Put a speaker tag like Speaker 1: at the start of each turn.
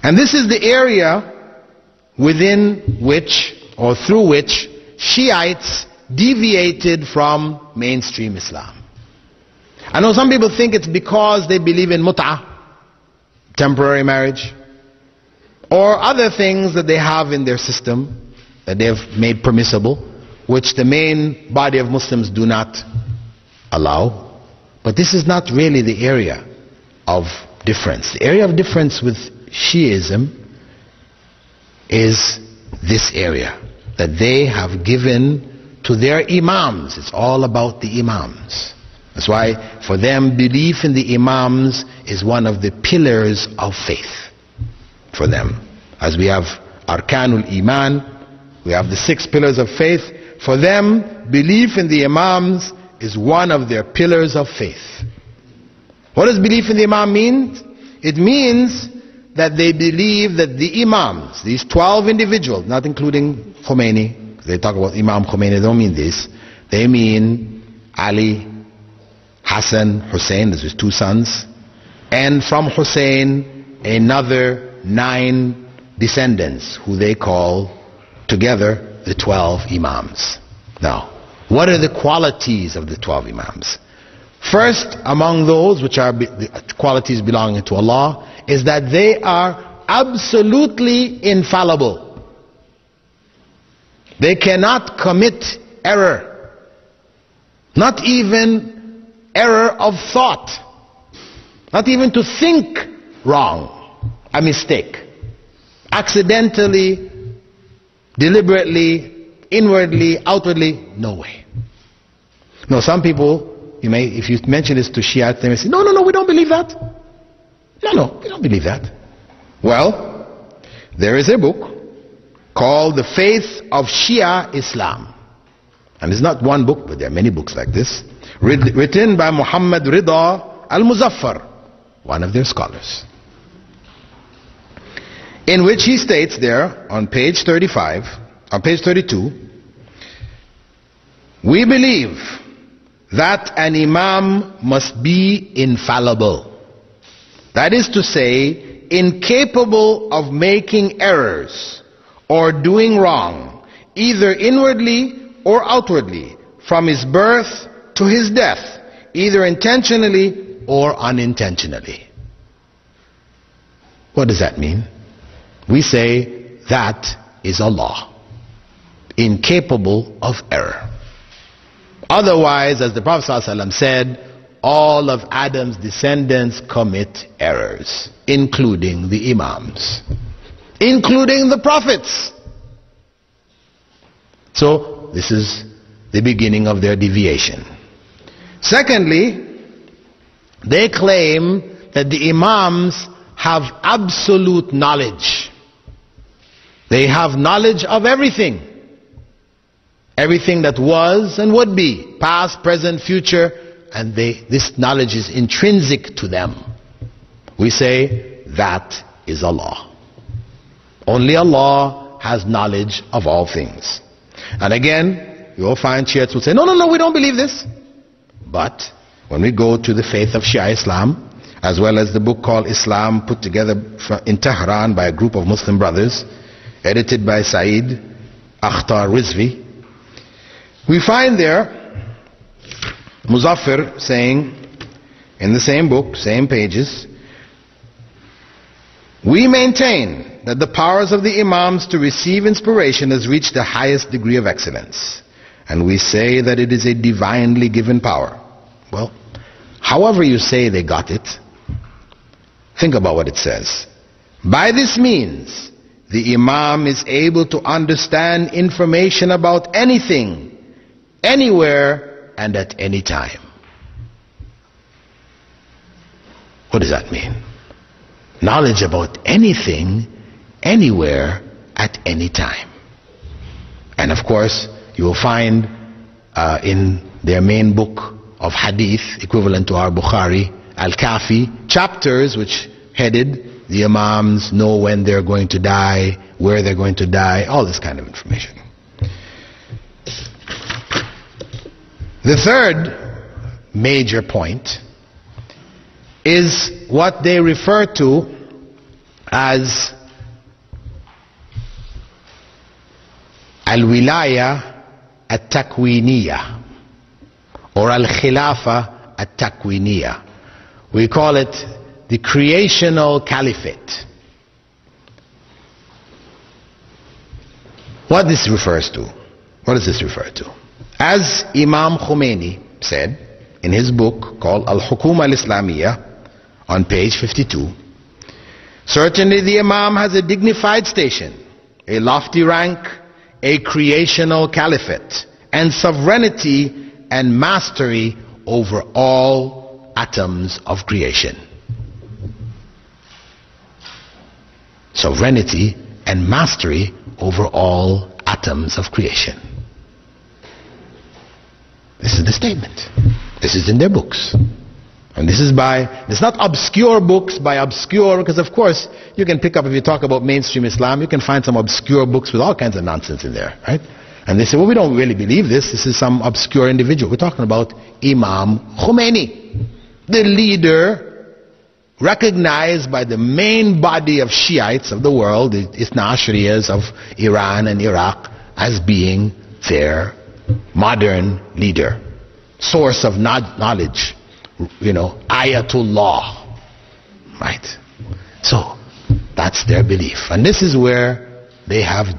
Speaker 1: And this is the area within which, or through which, Shiites deviated from mainstream Islam. I know some people think it's because they believe in mut'ah, temporary marriage, or other things that they have in their system that they have made permissible, which the main body of Muslims do not allow. But this is not really the area of difference. The area of difference with Shiism is this area that they have given to their imams. It's all about the imams. That's why for them belief in the imams is one of the pillars of faith for them. As we have Arkanul Iman, we have the 6 pillars of faith. For them, belief in the imams is one of their pillars of faith. What does belief in the imam mean? It means that they believe that the imams, these 12 individuals, not including Khomeini, they talk about Imam Khomeini, they don't mean this. They mean Ali, Hassan, Hussein, those are his 2 sons, and from Hussein another 9 descendants who they call together the 12 imams. Now, what are the qualities of the 12 imams? First among those, which are the qualities belonging to Allah, is that they are absolutely infallible. They cannot commit error, not even error of thought, not even to think wrong, a mistake, accidentally, deliberately, inwardly, outwardly, no way. No, some people, if you mention this to Shia, they may say, no, we don't believe that. No, we don't believe that. Well, there is a book called The Faith of Shia Islam. And it's not one book, but there are many books like this, written by Muhammad Rida al-Muzaffar, one of their scholars, in which he states there on page 35, on page 32, we believe that an imam must be infallible. That is to say, incapable of making errors or doing wrong, either inwardly or outwardly, from his birth to his death, either intentionally or unintentionally. What does that mean? We say that is Allah, incapable of error. Otherwise, as the Prophet ﷺ said, all of Adam's descendants commit errors, including the imams, including the prophets. So this is the beginning of their deviation. Secondly, they claim that the imams have absolute knowledge. They have knowledge of everything. Everything that was and would be, past, present, future, and this knowledge is intrinsic to them. We say that is Allah. Only Allah has knowledge of all things. And again, you will find Shiites who say, no, we don't believe this. But when we go to the faith of Shia Islam, as well as the book called Islam, put together in Tehran by a group of Muslim brothers, edited by Saeed Akhtar Rizvi, we find there Muzaffar saying in the same book, same pages, we maintain that the powers of the imams to receive inspiration has reached the highest degree of excellence, and we say that it is a divinely given power. Well, however you say they got it, think about what it says. By this means, the imam is able to understand information about anything, anywhere, and at any time. What does that mean? Knowledge about anything, anywhere, at any time. And of course, you will find in their main book of hadith, equivalent to our Bukhari, Al-Kafi, chapters which headed, the imams know when they're going to die, where they're going to die, all this kind of information. The third major point is what they refer to as al-wilaya at-takwiniya or al-khilafa at-takwiniya. We call it the creational caliphate. What this refers to? What does this refer to? As Imam Khomeini said in his book called Al-Hukuma Al-Islamiyya on page 52, certainly the Imam has a dignified station, a lofty rank, a creational caliphate, and sovereignty and mastery over all atoms of creation. Sovereignty and mastery over all atoms of creation. This is the statement. This is in their books. And this is it's not obscure books by obscure, because of course you can pick up, if you talk about mainstream Islam, you can find some obscure books with all kinds of nonsense in there, right? And they say, well, we don't really believe this. This is some obscure individual. We're talking about Imam Khomeini, the leader recognized by the main body of Shiites of the world, the Ithna Ashriyas of Iran and Iraq, as being their modern leader, source of knowledge, Ayatollah, right? So that's their belief, and this is where they have